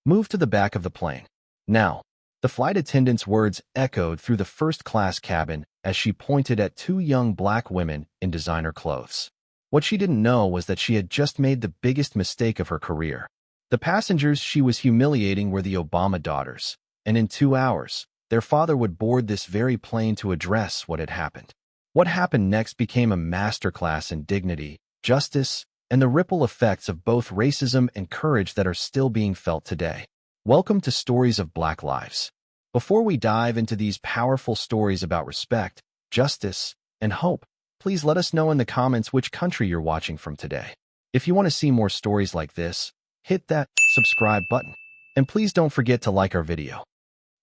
Move to the back of the plane. Now. The flight attendant's words echoed through the first-class cabin as she pointed at two young black women in designer clothes. What she didn't know was that she had just made the biggest mistake of her career. The passengers she was humiliating were the Obama daughters, and in 2 hours, their father would board this very plane to address what had happened. What happened next became a masterclass in dignity, justice, and the ripple effects of both racism and courage that are still being felt today. Welcome to Stories of Black Lives. Before we dive into these powerful stories about respect, justice, and hope, please let us know in the comments which country you're watching from today. If you want to see more stories like this, hit that subscribe button. And please don't forget to like our video.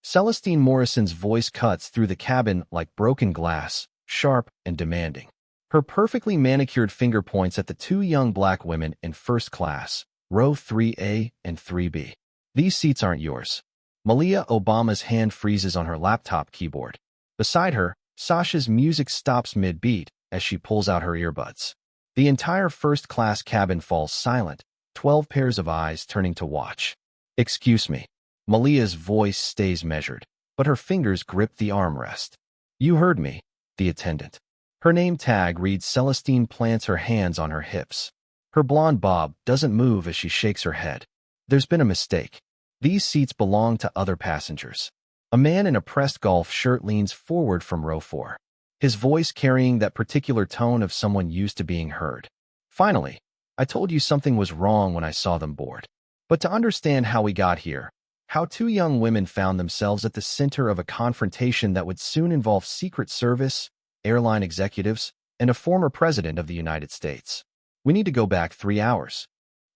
Celestine Morrison's voice cuts through the cabin like broken glass, sharp and demanding. Her perfectly manicured finger points at the two young black women in first class, row 3A and 3B. These seats aren't yours. Malia Obama's hand freezes on her laptop keyboard. Beside her, Sasha's music stops mid-beat as she pulls out her earbuds. The entire first-class cabin falls silent, 12 pairs of eyes turning to watch. Excuse me. Malia's voice stays measured, but her fingers grip the armrest. You heard me, the attendant. Her name tag reads Celestine plants her hands on her hips. Her blonde bob doesn't move as she shakes her head. There's been a mistake. These seats belong to other passengers. A man in a pressed golf shirt leans forward from row 4, his voice carrying that particular tone of someone used to being heard. Finally, I told you something was wrong when I saw them board. But to understand how we got here, how two young women found themselves at the center of a confrontation that would soon involve Secret Service, airline executives, and a former president of the United States, we need to go back 3 hours.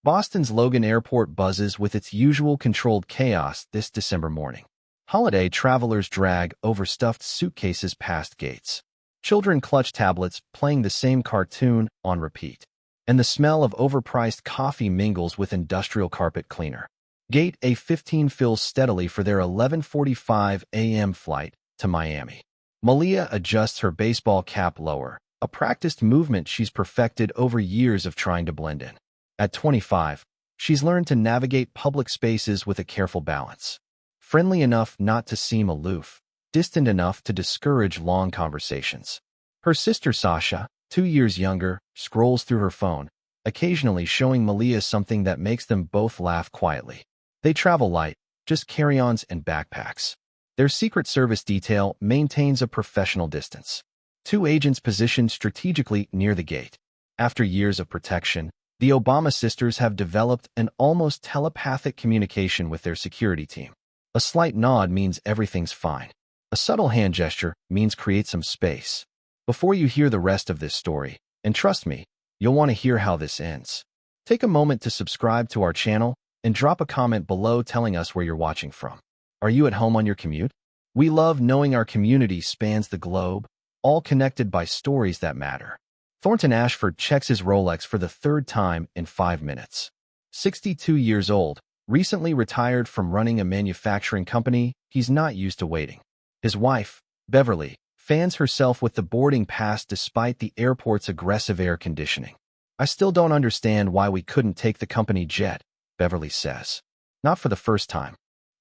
Boston's Logan Airport buzzes with its usual controlled chaos this December morning. Holiday travelers drag overstuffed suitcases past gates. Children clutch tablets, playing the same cartoon on repeat. And the smell of overpriced coffee mingles with industrial carpet cleaner. Gate A15 fills steadily for their 11:45 a.m. flight to Miami. Malia adjusts her baseball cap lower, a practiced movement she's perfected over years of trying to blend in. At 25, she's learned to navigate public spaces with a careful balance. Friendly enough not to seem aloof, distant enough to discourage long conversations. Her sister Sasha, 2 years younger, scrolls through her phone, occasionally showing Malia something that makes them both laugh quietly. They travel light, just carry-ons and backpacks. Their Secret Service detail maintains a professional distance. 2 agents positioned strategically near the gate. After years of protection, the Obama sisters have developed an almost telepathic communication with their security team. A slight nod means everything's fine. A subtle hand gesture means create some space. Before you hear the rest of this story, and trust me, you'll want to hear how this ends, take a moment to subscribe to our channel and drop a comment below telling us where you're watching from. Are you at home on your commute? We love knowing our community spans the globe, all connected by stories that matter. Thornton Ashford checks his Rolex for the 3rd time in 5 minutes. 62 years old, recently retired from running a manufacturing company, he's not used to waiting. His wife, Beverly, fans herself with the boarding pass despite the airport's aggressive air conditioning. I still don't understand why we couldn't take the company jet, Beverly says. Not for the first time.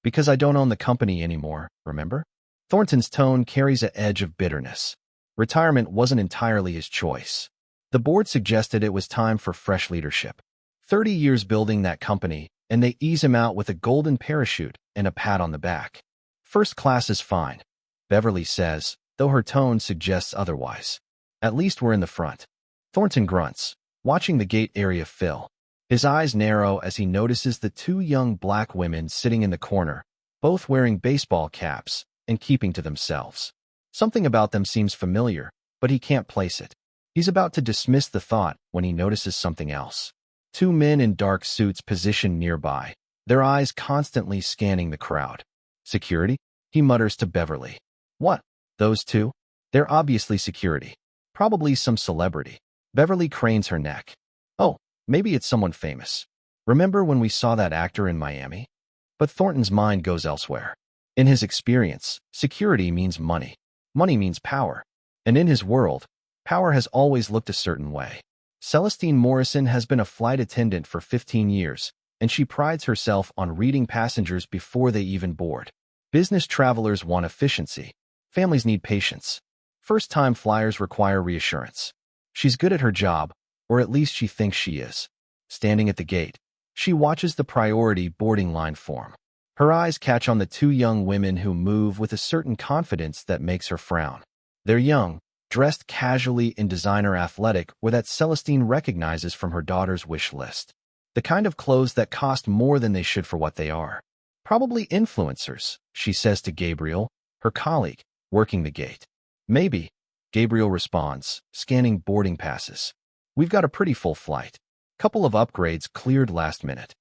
Because I don't own the company anymore, remember? Thornton's tone carries an edge of bitterness. Retirement wasn't entirely his choice. The board suggested it was time for fresh leadership. 30 years building that company, and they ease him out with a golden parachute and a pat on the back. First class is fine, Beverly says, though her tone suggests otherwise. At least we're in the front. Thornton grunts, watching the gate area fill. His eyes narrow as he notices the 2 young black women sitting in the corner, both wearing baseball caps and keeping to themselves. Something about them seems familiar, but he can't place it. He's about to dismiss the thought when he notices something else. 2 men in dark suits positioned nearby, their eyes constantly scanning the crowd. Security? He mutters to Beverly. What? Those 2? They're obviously security. Probably some celebrity. Beverly cranes her neck. Oh, maybe it's someone famous. Remember when we saw that actor in Miami? But Thornton's mind goes elsewhere. In his experience, security means money. Money means power. And in his world, power has always looked a certain way. Celestine Morrison has been a flight attendant for 15 years, and she prides herself on reading passengers before they even board. Business travelers want efficiency. Families need patience. First-time flyers require reassurance. She's good at her job, or at least she thinks she is. Standing at the gate, she watches the priority boarding line form. Her eyes catch on the two young women who move with a certain confidence that makes her frown. They're young, dressed casually in designer athletic wear that Celestine recognizes from her daughter's wish list. The kind of clothes that cost more than they should for what they are. Probably influencers, she says to Gabriel, her colleague, working the gate. Maybe, Gabriel responds, scanning boarding passes. We've got a pretty full flight. Couple of upgrades cleared last minute.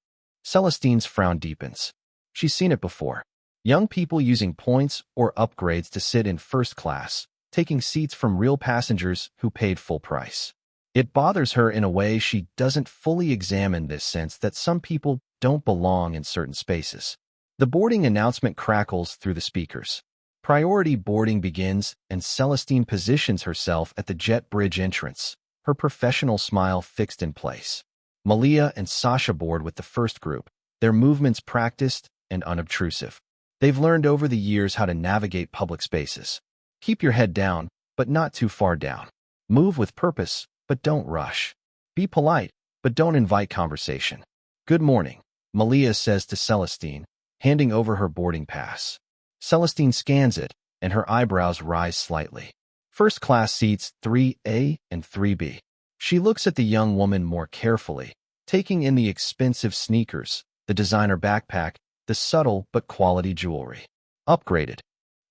Celestine's frown deepens. She's seen it before. Young people using points or upgrades to sit in first class, taking seats from real passengers who paid full price. It bothers her in a way she doesn't fully examine this sense that some people don't belong in certain spaces. The boarding announcement crackles through the speakers. Priority boarding begins, and Celestine positions herself at the jet bridge entrance, her professional smile fixed in place. Malia and Sasha board with the first group, their movements practiced and unobtrusive. They've learned over the years how to navigate public spaces. Keep your head down, but not too far down. Move with purpose, but don't rush. Be polite, but don't invite conversation. Good morning, Malia says to Celestine, handing over her boarding pass. Celestine scans it, and her eyebrows rise slightly. First class seats 3A and 3B. She looks at the young woman more carefully, taking in the expensive sneakers, the designer backpack, the subtle but quality jewelry. Upgraded?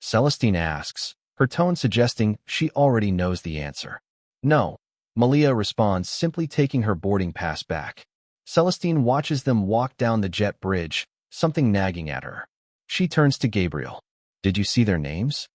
Celestine asks, her tone suggesting she already knows the answer. No, Malia responds, simply taking her boarding pass back. Celestine watches them walk down the jet bridge, something nagging at her. She turns to Gabriel. Did you see their names?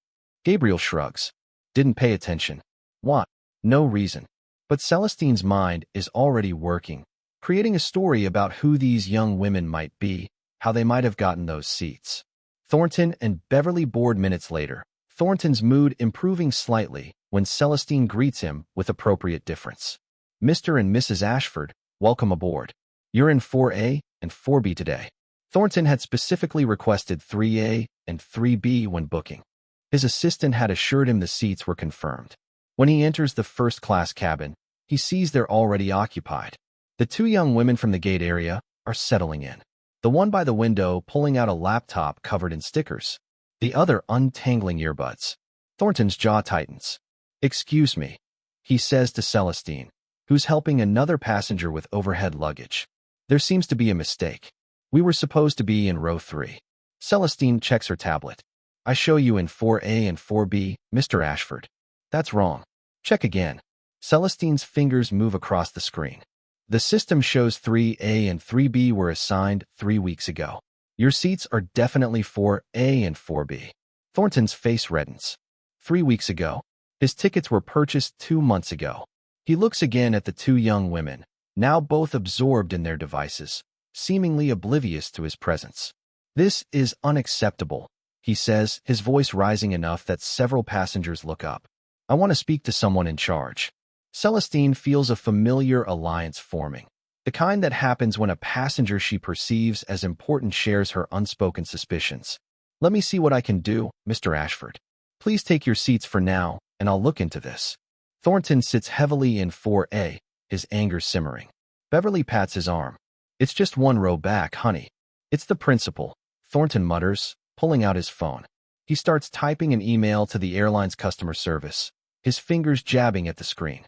Gabriel shrugs. Didn't pay attention. What? No reason. But Celestine's mind is already working, creating a story about who these young women might be, how they might have gotten those seats. Thornton and Beverly board minutes later, Thornton's mood improving slightly when Celestine greets him with appropriate difference. Mr. and Mrs. Ashford, welcome aboard. You're in 4A and 4B today. Thornton had specifically requested 3A and 3B when booking. His assistant had assured him the seats were confirmed. When he enters the first-class cabin, he sees they're already occupied. The two young women from the gate area are settling in. The one by the window pulling out a laptop covered in stickers. The other untangling earbuds. Thornton's jaw tightens. Excuse me, he says to Celestine, who's helping another passenger with overhead luggage. There seems to be a mistake. We were supposed to be in row 3. Celestine checks her tablet. I show you in 4A and 4B, Mr. Ashford. That's wrong. Check again. Celestine's fingers move across the screen. The system shows 3A and 3B were assigned 3 weeks ago. Your seats are definitely 4A and 4B. Thornton's face reddens. 3 weeks ago. His tickets were purchased 2 months ago. He looks again at the two young women, now both absorbed in their devices, seemingly oblivious to his presence. This is unacceptable, he says, his voice rising enough that several passengers look up. I want to speak to someone in charge. Celestine feels a familiar alliance forming, the kind that happens when a passenger she perceives as important shares her unspoken suspicions. Let me see what I can do, Mr. Ashford. Please take your seats for now, and I'll look into this. Thornton sits heavily in 4A, his anger simmering. Beverly pats his arm. It's just 1 row back, honey. It's the principal, Thornton mutters, pulling out his phone. He starts typing an email to the airline's customer service, his fingers jabbing at the screen.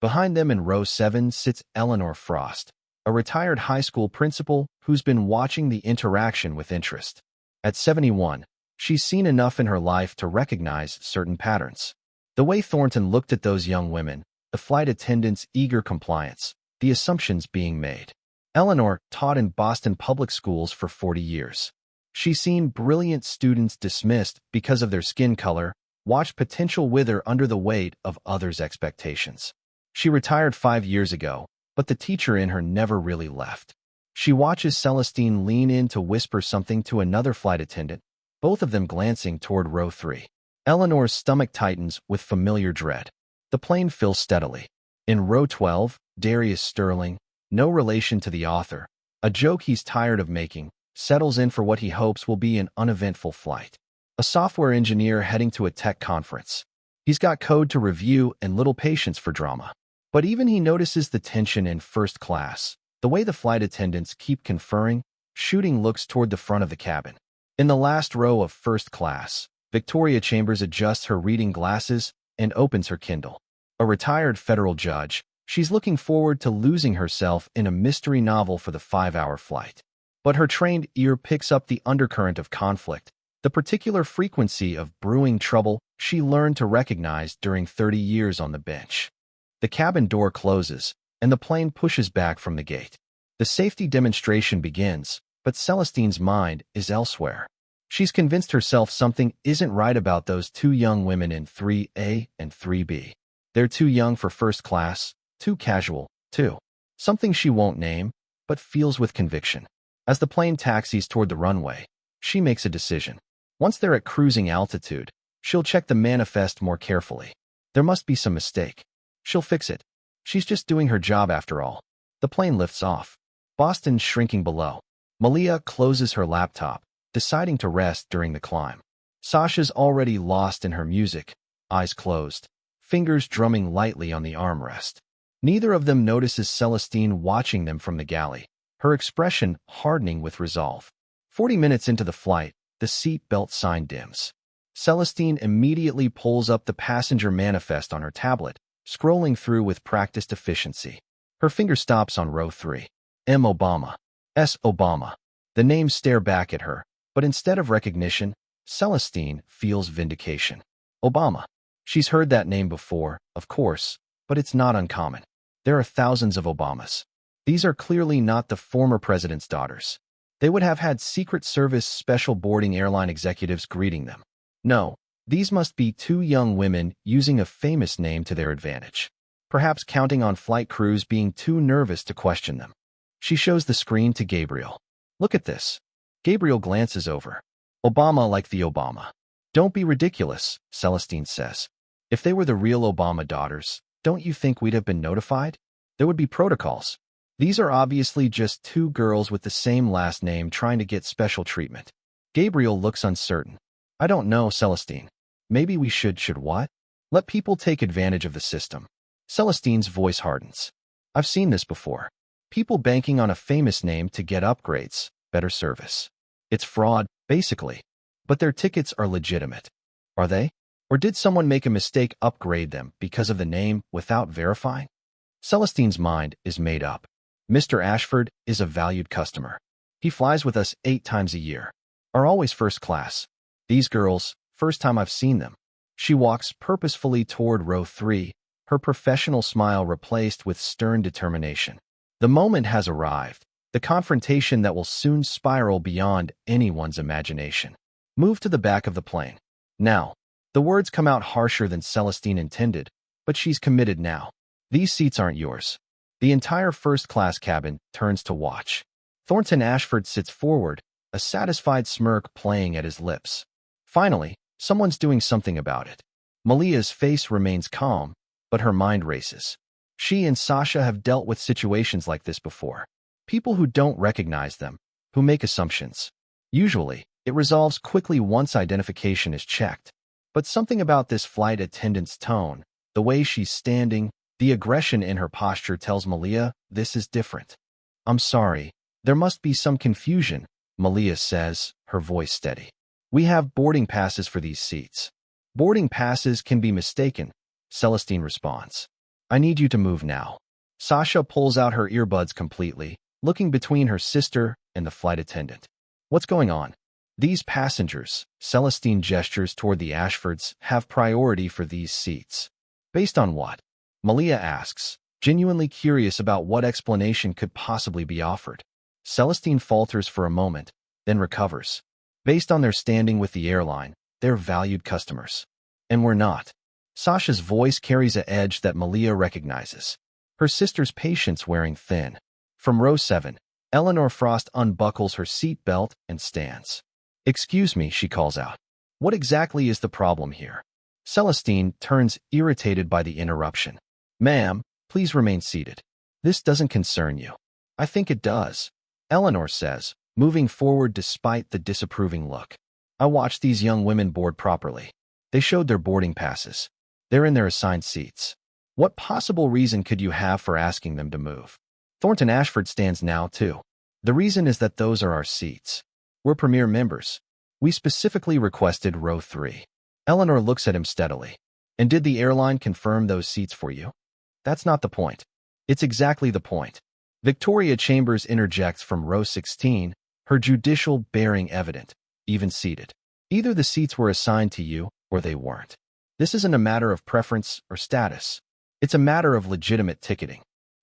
Behind them in row 7 sits Eleanor Frost, a retired high school principal who's been watching the interaction with interest. At 71, she's seen enough in her life to recognize certain patterns. The way Thornton looked at those young women, the flight attendants' eager compliance, the assumptions being made. Eleanor taught in Boston public schools for 40 years. She's seen brilliant students dismissed because of their skin color, watched potential wither under the weight of others' expectations. She retired 5 years ago, but the teacher in her never really left. She watches Celestine lean in to whisper something to another flight attendant, both of them glancing toward row 3. Eleanor's stomach tightens with familiar dread. The plane fills steadily. In row 12, Darius Sterling, no relation to the author, A joke he's tired of making, settles in for what he hopes will be an uneventful flight. A software engineer heading to a tech conference. He's got code to review and little patience for drama. But even he notices the tension in first class, the way the flight attendants keep conferring, shooting looks toward the front of the cabin. In the last row of first class, Victoria Chambers adjusts her reading glasses and opens her Kindle. A retired federal judge, she's looking forward to losing herself in a mystery novel for the 5-hour flight. But her trained ear picks up the undercurrent of conflict, the particular frequency of brewing trouble she learned to recognize during 30 years on the bench. The cabin door closes, and the plane pushes back from the gate. The safety demonstration begins, but Celestine's mind is elsewhere. She's convinced herself something isn't right about those two young women in 3A and 3B. They're too young for first class, too casual, too. Something she won't name, but feels with conviction. As the plane taxis toward the runway, she makes a decision. Once they're at cruising altitude, she'll check the manifest more carefully. There must be some mistake. She'll fix it. She's just doing her job after all. The plane lifts off. Boston's shrinking below. Malia closes her laptop, deciding to rest during the climb. Sasha's already lost in her music, eyes closed, fingers drumming lightly on the armrest. Neither of them notices Celestine watching them from the galley, her expression hardening with resolve. 40 minutes into the flight, the seat belt sign dims. Celestine immediately pulls up the passenger manifest on her tablet, scrolling through with practiced efficiency. Her finger stops on row 3. M. Obama. S. Obama. The names stare back at her, but instead of recognition, Celestine feels vindication. Obama. She's heard that name before, of course, but it's not uncommon. There are thousands of Obamas. These are clearly not the former president's daughters. They would have had Secret Service special boarding airline executives greeting them. No, these must be two young women using a famous name to their advantage, perhaps counting on flight crews being too nervous to question them. She shows the screen to Gabriel. Look at this. Gabriel glances over. Obama like the Obama. Don't be ridiculous, Celestine says. If they were the real Obama daughters, don't you think we'd have been notified? There would be protocols. These are obviously just two girls with the same last name trying to get special treatment. Gabriel looks uncertain. I don't know, Celestine. Maybe we should what? Let people take advantage of the system. Celestine's voice hardens. I've seen this before. People banking on a famous name to get upgrades, better service. It's fraud, basically. But their tickets are legitimate. Are they? Or did someone make a mistake upgrade them because of the name without verifying? Celestine's mind is made up. Mr. Ashford is a valued customer. He flies with us 8 times a year. Are always first class. These girls, first time I've seen them. She walks purposefully toward row 3, her professional smile replaced with stern determination. The moment has arrived, the confrontation that will soon spiral beyond anyone's imagination. Move to the back of the plane. Now. The words come out harsher than Celestine intended, but she's committed now. These seats aren't yours. The entire first-class cabin turns to watch. Thornton Ashford sits forward, a satisfied smirk playing at his lips. Finally, someone's doing something about it. Malia's face remains calm, but her mind races. She and Sasha have dealt with situations like this before. People who don't recognize them, who make assumptions. Usually, it resolves quickly once identification is checked. But something about this flight attendant's tone, the way she's standing, the aggression in her posture tells Malia this is different. I'm sorry. There must be some confusion, Malia says, her voice steady. We have boarding passes for these seats. Boarding passes can be mistaken, Celestine responds. I need you to move now. Sasha pulls out her earbuds completely, looking between her sister and the flight attendant. What's going on? These passengers, Celestine gestures toward the Ashfords, have priority for these seats. Based on what? Malia asks, genuinely curious about what explanation could possibly be offered. Celestine falters for a moment, then recovers. Based on their standing with the airline, they're valued customers. And we're not. Sasha's voice carries an edge that Malia recognizes. Her sister's patience wearing thin. From row 7, Eleanor Frost unbuckles her seat belt and stands. Excuse me, she calls out. What exactly is the problem here? Celestine turns irritated by the interruption. Ma'am, please remain seated. This doesn't concern you. I think it does. Eleanor says, moving forward despite the disapproving look. I watched these young women board properly. They showed their boarding passes. They're in their assigned seats. What possible reason could you have for asking them to move? Thornton Ashford stands now, too. The reason is that those are our seats. We're premier members. We specifically requested row 3. Eleanor looks at him steadily. And did the airline confirm those seats for you? That's not the point. It's exactly the point. Victoria Chambers interjects from row 16, her judicial bearing evident, even seated. Either the seats were assigned to you, or they weren't. This isn't a matter of preference or status. It's a matter of legitimate ticketing.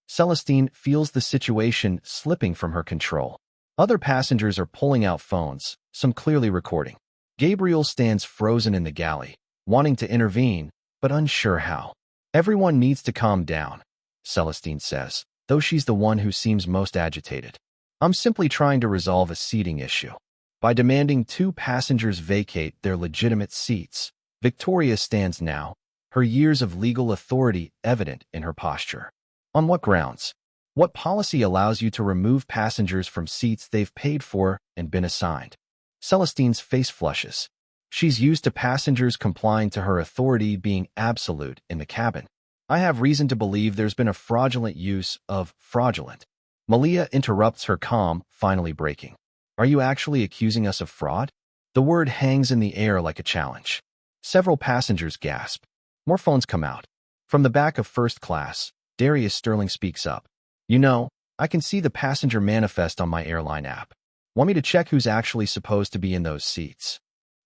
Celestine feels the situation slipping from her control. Other passengers are pulling out phones, some clearly recording. Gabriel stands frozen in the galley, wanting to intervene, but unsure how. Everyone needs to calm down, Celestine says, though she's the one who seems most agitated. I'm simply trying to resolve a seating issue. By demanding 2 passengers vacate their legitimate seats, Victoria stands now, her years of legal authority evident in her posture. On what grounds? What policy allows you to remove passengers from seats they've paid for and been assigned? Celestine's face flushes. She's used to passengers complying to her authority being absolute in the cabin. I have reason to believe there's been a fraudulent use of fraudulent. Malia interrupts her calm, finally breaking. Are you actually accusing us of fraud? The word hangs in the air like a challenge. Several passengers gasp. More phones come out. From the back of first class, Darius Sterling speaks up. You know, I can see the passenger manifest on my airline app. Want me to check who's actually supposed to be in those seats?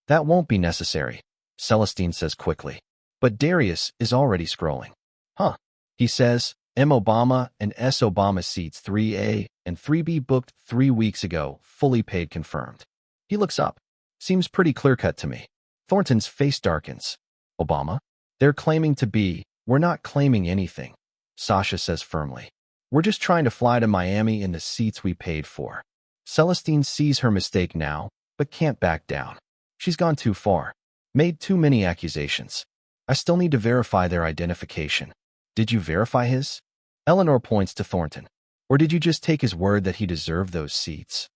That won't be necessary, Celestine says quickly. But Darius is already scrolling. Huh. He says, M. Obama and S. Obama seats 3A and 3B booked 3 weeks ago, fully paid confirmed. He looks up. Seems pretty clear-cut to me. Thornton's face darkens. Obama? They're claiming to be. We're not claiming anything, Sasha says firmly. We're just trying to fly to Miami in the seats we paid for. Celestine sees her mistake now, but can't back down. She's gone too far. Made too many accusations. I still need to verify their identification. Did you verify his? Eleanor points to Thornton. Or did you just take his word that he deserved those seats?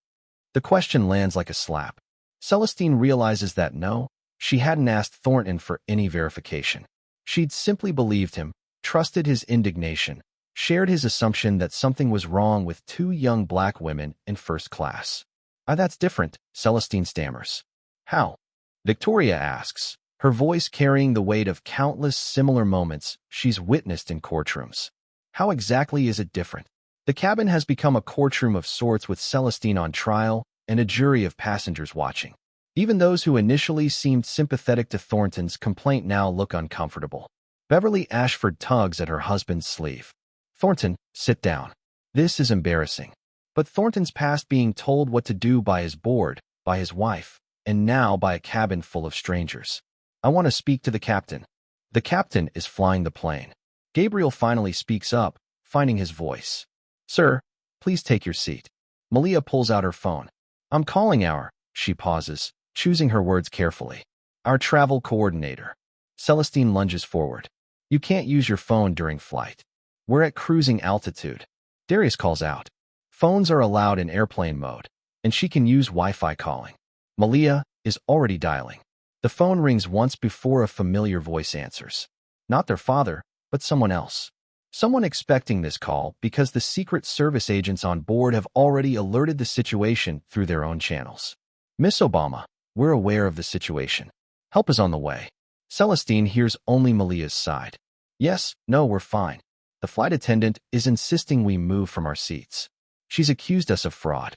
The question lands like a slap. Celestine realizes that no, she hadn't asked Thornton for any verification. She'd simply believed him, trusted his indignation, shared his assumption that something was wrong with 2 young black women in first class. That's different, Celestine stammers. How? Victoria asks, her voice carrying the weight of countless similar moments she's witnessed in courtrooms. How exactly is it different? The cabin has become a courtroom of sorts with Celestine on trial and a jury of passengers watching. Even those who initially seemed sympathetic to Thornton's complaint now look uncomfortable. Beverly Ashford tugs at her husband's sleeve. Thornton, sit down. This is embarrassing. But Thornton's past being told what to do by his board, by his wife, and now by a cabin full of strangers. I want to speak to the captain. The captain is flying the plane. Gabriel finally speaks up, finding his voice. Sir, please take your seat. Malia pulls out her phone. I'm calling our, she pauses, choosing her words carefully. Our travel coordinator. Celestine lunges forward. You can't use your phone during flight. We're at cruising altitude. Darius calls out. Phones are allowed in airplane mode, and she can use Wi-Fi calling. Malia is already dialing. The phone rings once before a familiar voice answers. Not their father, but someone else. Someone expecting this call because the Secret Service agents on board have already alerted the situation through their own channels. Miss Obama, we're aware of the situation. Help is on the way. Celestine hears only Malia's side. Yes, no, we're fine. The flight attendant is insisting we move from our seats. She's accused us of fraud.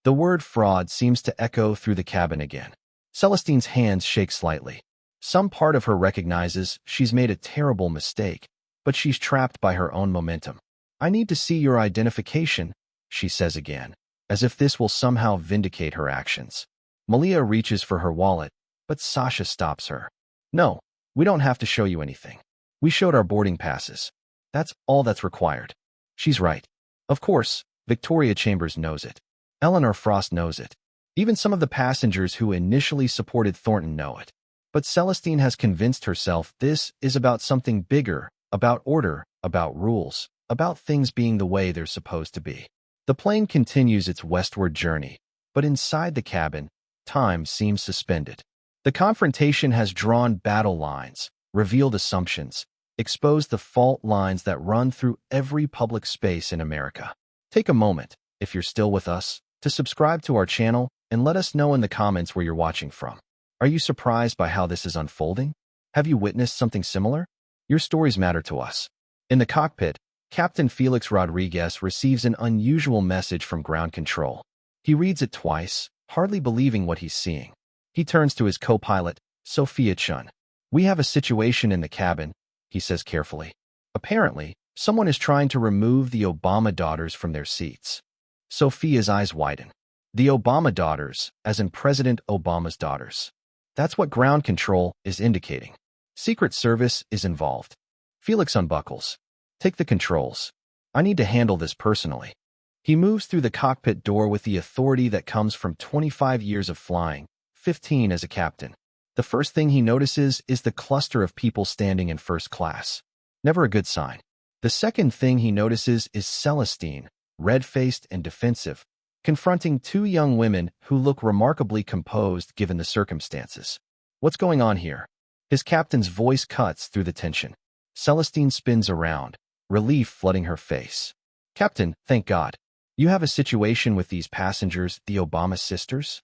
The word fraud seems to echo through the cabin again. Celestine's hands shake slightly. Some part of her recognizes she's made a terrible mistake, but she's trapped by her own momentum. I need to see your identification, she says again, as if this will somehow vindicate her actions. Malia reaches for her wallet, but Sasha stops her. No, we don't have to show you anything. We showed our boarding passes. That's all that's required. She's right. Of course, Victoria Chambers knows it. Eleanor Frost knows it. Even some of the passengers who initially supported Thornton know it. But Celestine has convinced herself this is about something bigger, about order, about rules, about things being the way they're supposed to be. The plane continues its westward journey, but inside the cabin, time seems suspended. The confrontation has drawn battle lines, revealed assumptions, exposed the fault lines that run through every public space in America. Take a moment, if you're still with us, to subscribe to our channel and let us know in the comments where you're watching from. Are you surprised by how this is unfolding? Have you witnessed something similar? Your stories matter to us. In the cockpit, Captain Felix Rodriguez receives an unusual message from ground control. He reads it twice, hardly believing what he's seeing. He turns to his co-pilot, Sophia Chun. "We have a situation in the cabin," he says carefully. "Apparently, someone is trying to remove the Obama daughters from their seats." Sophia's eyes widen. The Obama daughters, as in President Obama's daughters. That's what ground control is indicating. Secret Service is involved. Felix unbuckles. "Take the controls. I need to handle this personally." He moves through the cockpit door with the authority that comes from 25 years of flying, 15 as a captain. The first thing he notices is the cluster of people standing in first class. Never a good sign. The second thing he notices is Celestine, red-faced and defensive, confronting two young women who look remarkably composed given the circumstances. "What's going on here?" His captain's voice cuts through the tension. Celestine spins around, relief flooding her face. "Captain, thank God. You have a situation with these passengers, the Obama sisters?"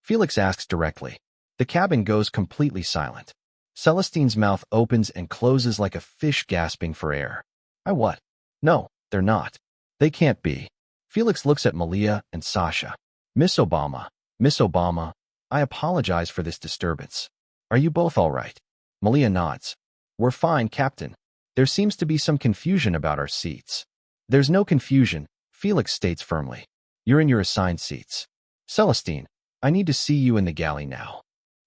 Felix asks directly. The cabin goes completely silent. Celestine's mouth opens and closes like a fish gasping for air. "I what? No, they're not. They can't be." Felix looks at Malia and Sasha. Miss Obama, I apologize for this disturbance. Are you both all right?" Malia nods. "We're fine, Captain. There seems to be some confusion about our seats." "There's no confusion," Felix states firmly. "You're in your assigned seats. Celestine, I need to see you in the galley now."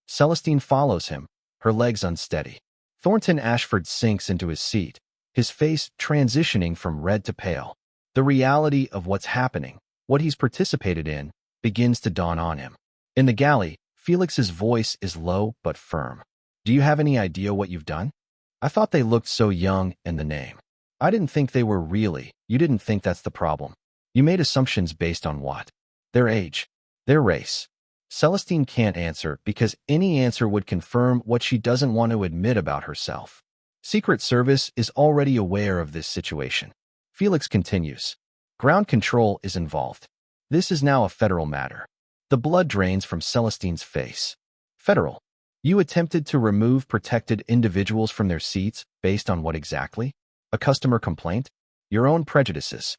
Celestine follows him, her legs unsteady. Thornton Ashford sinks into his seat, his face transitioning from red to pale. The reality of what's happening, what he's participated in, begins to dawn on him. In the galley, Felix's voice is low but firm. "Do you have any idea what you've done? I thought they looked so young in the name. I didn't think they were really. You didn't think that's the problem. You made assumptions based on what? Their age, their race." Celestine can't answer because any answer would confirm what she doesn't want to admit about herself. Secret Service is already aware of this situation. Felix continues. "Ground control is involved. This is now a federal matter." The blood drains from Celestine's face. "Federal? You attempted to remove protected individuals from their seats based on what exactly? A customer complaint? Your own prejudices."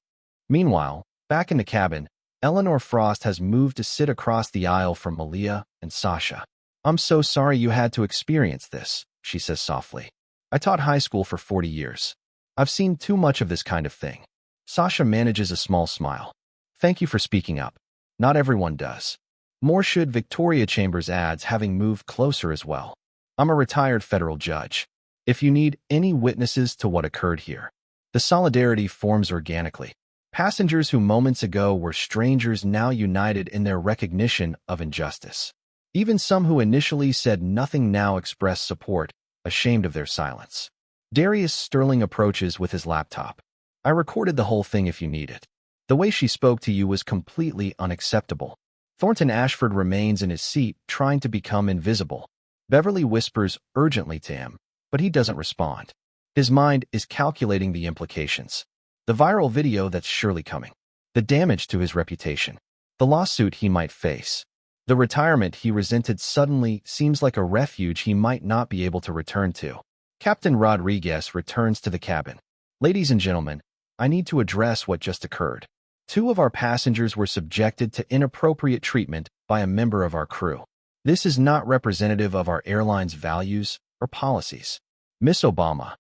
Meanwhile, back in the cabin, Eleanor Frost has moved to sit across the aisle from Malia and Sasha. "I'm so sorry you had to experience this," she says softly. "I taught high school for 40 years. I've seen too much of this kind of thing." Sasha manages a small smile. "Thank you for speaking up. Not everyone does. More should," Victoria Chambers adds, having moved closer as well. "I'm a retired federal judge. If you need any witnesses to what occurred here." The solidarity forms organically. Passengers who moments ago were strangers now united in their recognition of injustice. Even some who initially said nothing now express support, ashamed of their silence. Darius Sterling approaches with his laptop. "I recorded the whole thing if you need it. The way she spoke to you was completely unacceptable." Thornton Ashford remains in his seat, trying to become invisible. Beverly whispers urgently to him, but he doesn't respond. His mind is calculating the implications. The viral video that's surely coming. The damage to his reputation. The lawsuit he might face. The retirement he resented suddenly seems like a refuge he might not be able to return to. Captain Rodriguez returns to the cabin. "Ladies and gentlemen, I need to address what just occurred. 2 of our passengers were subjected to inappropriate treatment by a member of our crew. This is not representative of our airline's values or policies. Miss Obama,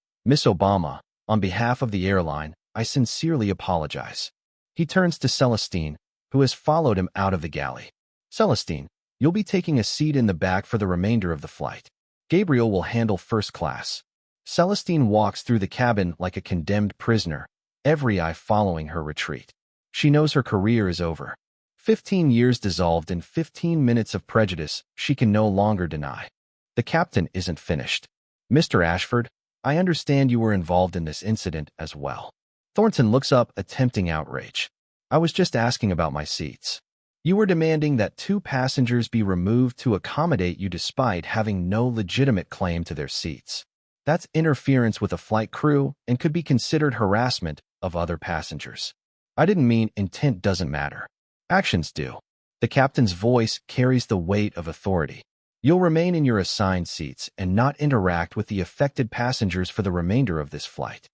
on behalf of the airline, I sincerely apologize." He turns to Celestine, who has followed him out of the galley. "Celestine, you'll be taking a seat in the back for the remainder of the flight. Gabriel will handle first class." Celestine walks through the cabin like a condemned prisoner, every eye following her retreat. She knows her career is over. 15 years dissolved in 15 minutes of prejudice she can no longer deny. The captain isn't finished. "Mr. Ashford, I understand you were involved in this incident as well." Thornton looks up, attempting outrage. I was just asking about my seats. You were demanding that 2 passengers be removed to accommodate you despite having no legitimate claim to their seats. That's interference with a flight crew and could be considered harassment of other passengers. I didn't mean intent doesn't matter. Actions do. The captain's voice carries the weight of authority. You'll remain in your assigned seats and not interact with the affected passengers for the remainder of this flight.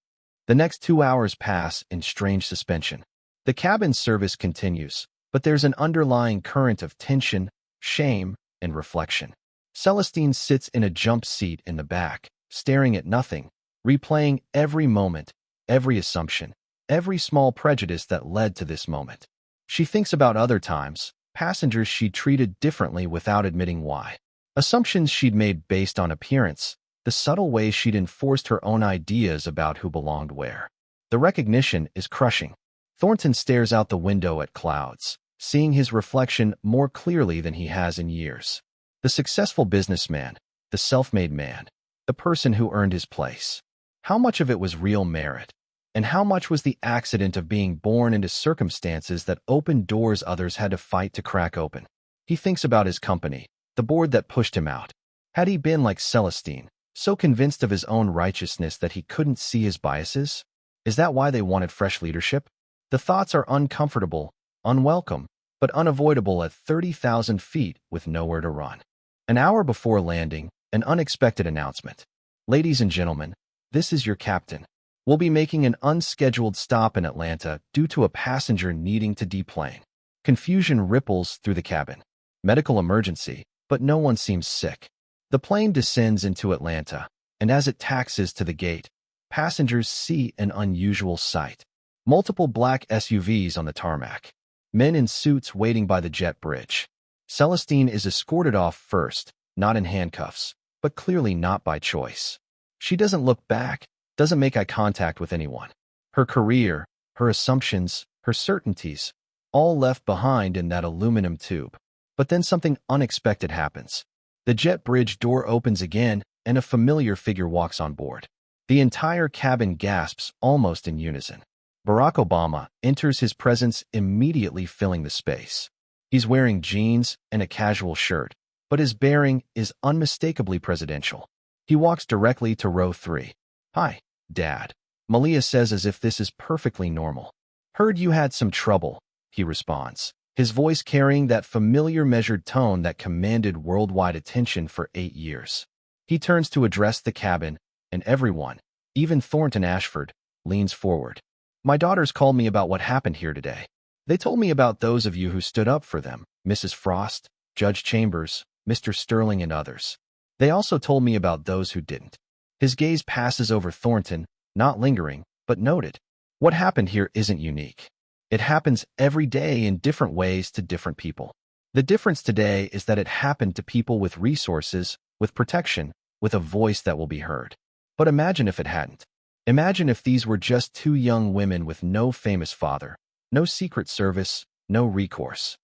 The next 2 hours pass in strange suspension. The cabin service continues, but there's an underlying current of tension, shame, and reflection. Celestine sits in a jump seat in the back, staring at nothing, replaying every moment, every assumption, every small prejudice that led to this moment. She thinks about other times, passengers she'd treated differently without admitting why. Assumptions she'd made based on appearance, the subtle ways she'd enforced her own ideas about who belonged where. The recognition is crushing. Thornton stares out the window at clouds, seeing his reflection more clearly than he has in years. The successful businessman, the self-made man, the person who earned his place. How much of it was real merit? And how much was the accident of being born into circumstances that opened doors others had to fight to crack open? He thinks about his company, the board that pushed him out. Had he been like Celestine, so convinced of his own righteousness that he couldn't see his biases? Is that why they wanted fresh leadership? The thoughts are uncomfortable, unwelcome, but unavoidable at 30,000 feet with nowhere to run. An hour before landing, an unexpected announcement. Ladies and gentlemen, this is your captain. We'll be making an unscheduled stop in Atlanta due to a passenger needing to deplane. Confusion ripples through the cabin. Medical emergency, but no one seems sick. The plane descends into Atlanta, and as it taxis to the gate, passengers see an unusual sight. Multiple black SUVs on the tarmac. Men in suits waiting by the jet bridge. Celestine is escorted off first, not in handcuffs, but clearly not by choice. She doesn't look back, doesn't make eye contact with anyone. Her career, her assumptions, her certainties, all left behind in that aluminum tube. But then something unexpected happens. The jet bridge door opens again, and a familiar figure walks on board. The entire cabin gasps almost in unison. Barack Obama enters, his presence immediately filling the space. He's wearing jeans and a casual shirt, but his bearing is unmistakably presidential. He walks directly to row 3. "Hi, Dad," Malia says as if this is perfectly normal. "Heard you had some trouble," he responds, his voice carrying that familiar measured tone that commanded worldwide attention for 8 years. He turns to address the cabin, and everyone, even Thornton Ashford, leans forward. "My daughters called me about what happened here today. They told me about those of you who stood up for them, Mrs. Frost, Judge Chambers, Mr. Sterling, and others. They also told me about those who didn't." His gaze passes over Thornton, not lingering, but noted. What happened here isn't unique. It happens every day in different ways to different people. The difference today is that it happened to people with resources, with protection, with a voice that will be heard. But imagine if it hadn't. Imagine if these were just 2 young women with no famous father, no secret service, no recourse.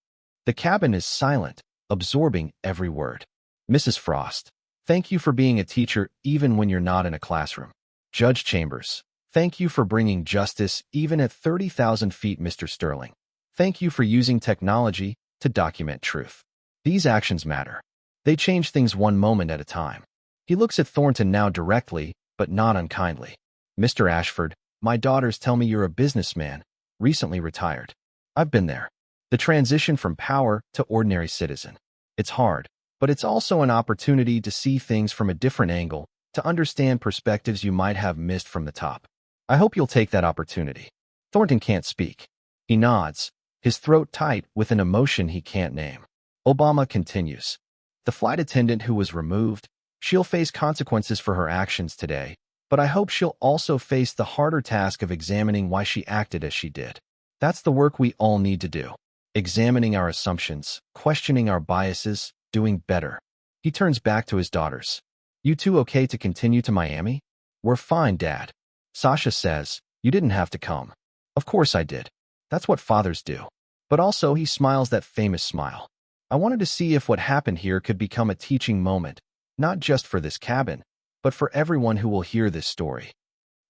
The cabin is silent, absorbing every word. "Mrs. Frost, thank you for being a teacher even when you're not in a classroom. Judge Chambers, thank you for bringing justice even at 30,000 feet, Mr. Sterling. Thank you for using technology to document truth. These actions matter. They change things one moment at a time." He looks at Thornton now directly, but not unkindly. "Mr. Ashford, my daughters tell me you're a businessman, recently retired. I've been there. The transition from power to ordinary citizen. It's hard, but it's also an opportunity to see things from a different angle, to understand perspectives you might have missed from the top. I hope you'll take that opportunity." Thornton can't speak. He nods, his throat tight with an emotion he can't name. Obama continues. "The flight attendant who was removed, she'll face consequences for her actions today, but I hope she'll also face the harder task of examining why she acted as she did. That's the work we all need to do. Examining our assumptions, questioning our biases, doing better." He turns back to his daughters. "You two okay to continue to Miami?" "We're fine, Dad." Sasha says, "You didn't have to come." "Of course I did. That's what fathers do." But also he smiles that famous smile. "I wanted to see if what happened here could become a teaching moment, not just for this cabin, but for everyone who will hear this story."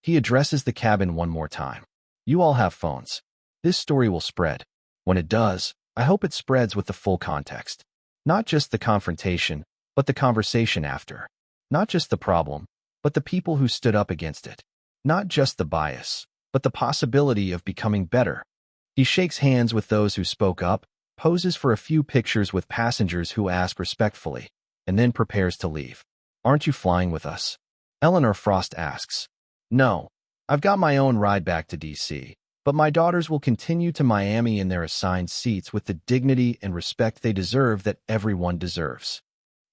He addresses the cabin one more time. "You all have phones. This story will spread. When it does, I hope it spreads with the full context. Not just the confrontation, but the conversation after. Not just the problem, but the people who stood up against it. Not just the bias, but the possibility of becoming better. He shakes hands with those who spoke up, poses for a few pictures with passengers who ask respectfully, and then prepares to leave. Aren't you flying with us? Eleanor Frost asks. No, I've got my own ride back to DC, but my daughters will continue to Miami in their assigned seats with the dignity and respect they deserve that everyone deserves.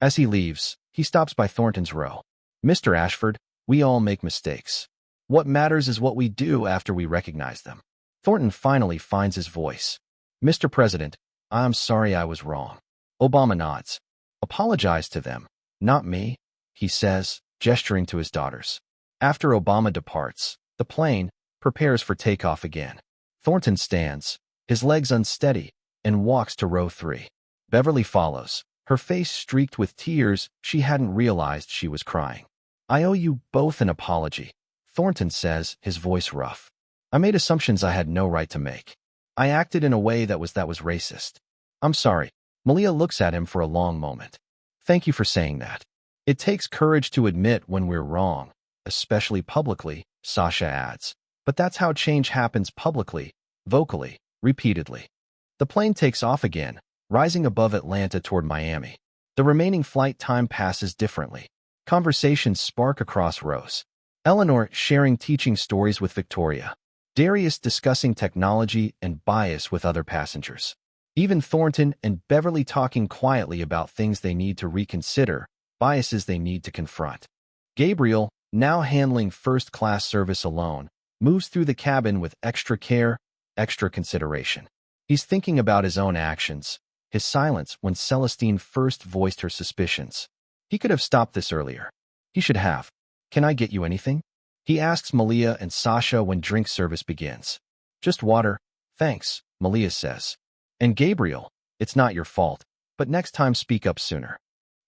As he leaves, he stops by Thornton's row. Mr. Ashford, we all make mistakes. What matters is what we do after we recognize them. Thornton finally finds his voice. Mr. President, I'm sorry I was wrong. Obama nods. Apologize to them, not me, he says, gesturing to his daughters. After Obama departs, the plane prepares for takeoff again. Thornton stands, his legs unsteady, and walks to row 3. Beverly follows, her face streaked with tears. She hadn't realized she was crying. I owe you both an apology, Thornton says, his voice rough. I made assumptions I had no right to make. I acted in a way that was racist. I'm sorry. Malia looks at him for a long moment. Thank you for saying that. It takes courage to admit when we're wrong, especially publicly, Sasha adds. But that's how change happens publicly, vocally, repeatedly. The plane takes off again, rising above Atlanta toward Miami. The remaining flight time passes differently. Conversations spark across rows. Eleanor sharing teaching stories with Victoria. Darius discussing technology and bias with other passengers. Even Thornton and Beverly talking quietly about things they need to reconsider, biases they need to confront. Gabriel, now handling first-class service alone, moves through the cabin with extra care, extra consideration. He's thinking about his own actions, his silence when Celestine first voiced her suspicions. He could have stopped this earlier. He should have. Can I get you anything? He asks Malia and Sasha when drink service begins. Just water, thanks, Malia says. And Gabriel, it's not your fault, but next time speak up sooner.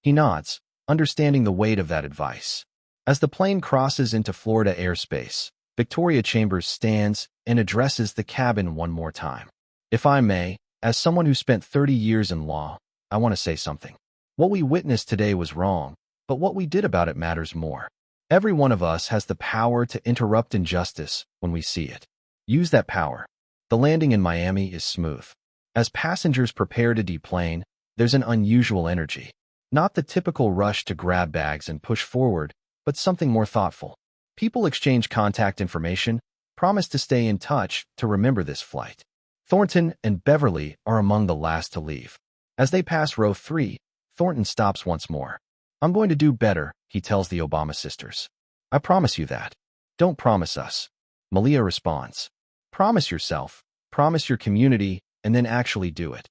He nods, understanding the weight of that advice. As the plane crosses into Florida airspace, Victoria Chambers stands and addresses the cabin one more time. If I may, as someone who spent 30 years in law, I want to say something. What we witnessed today was wrong, but what we did about it matters more. Every one of us has the power to interrupt injustice when we see it. Use that power. The landing in Miami is smooth. As passengers prepare to deplane, there's an unusual energy. Not the typical rush to grab bags and push forward, but something more thoughtful. People exchange contact information, promise to stay in touch to remember this flight. Thornton and Beverly are among the last to leave. As they pass row 3, Thornton stops once more. I'm going to do better, he tells the Obama sisters. I promise you that. Don't promise us. Malia responds. Promise yourself, promise your community, and then actually do it.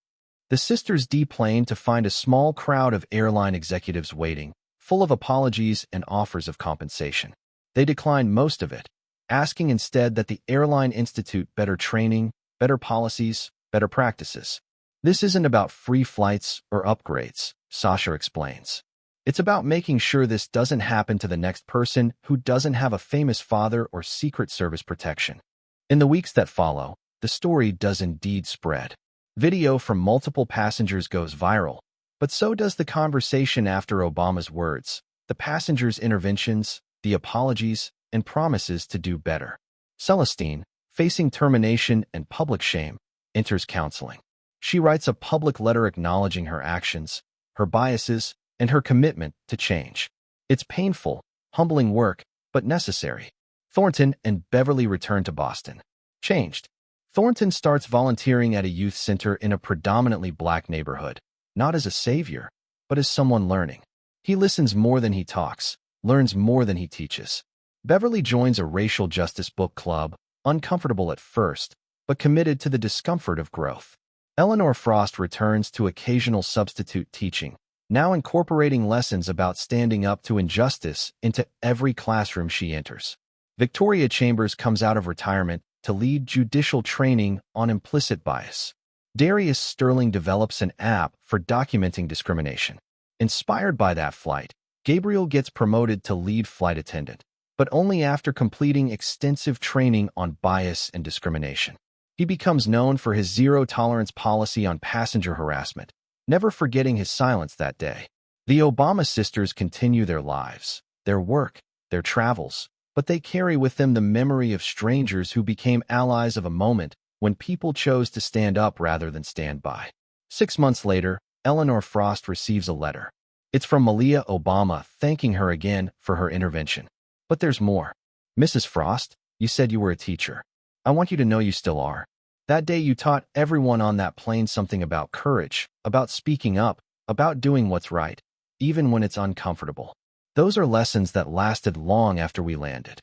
The sisters deplane to find a small crowd of airline executives waiting, full of apologies and offers of compensation. They decline most of it, asking instead that the airline institute better training, better policies, better practices. This isn't about free flights or upgrades, Sasha explains. It's about making sure this doesn't happen to the next person who doesn't have a famous father or Secret Service protection. In the weeks that follow, the story does indeed spread. Video from multiple passengers goes viral, but so does the conversation after Obama's words, the passengers' interventions, the apologies, and promises to do better. Celestine, facing termination and public shame, enters counseling. She writes a public letter acknowledging her actions, her biases, and her commitment to change. It's painful, humbling work, but necessary. Thornton and Beverly return to Boston. Changed. Thornton starts volunteering at a youth center in a predominantly black neighborhood, not as a savior, but as someone learning. He listens more than he talks, learns more than he teaches. Beverly joins a racial justice book club, uncomfortable at first, but committed to the discomfort of growth. Eleanor Frost returns to occasional substitute teaching, now incorporating lessons about standing up to injustice into every classroom she enters. Victoria Chambers comes out of retirement to lead judicial training on implicit bias. Darius Sterling develops an app for documenting discrimination. Inspired by that flight, Gabriel gets promoted to lead flight attendant, but only after completing extensive training on bias and discrimination. He becomes known for his zero-tolerance policy on passenger harassment, never forgetting his silence that day. The Obama sisters continue their lives, their work, their travels, but they carry with them the memory of strangers who became allies of a moment when people chose to stand up rather than stand by. 6 months later, Eleanor Frost receives a letter. It's from Malia Obama thanking her again for her intervention. But there's more. Mrs. Frost, you said you were a teacher. I want you to know you still are. That day you taught everyone on that plane something about courage, about speaking up, about doing what's right, even when it's uncomfortable. Those are lessons that lasted long after we landed.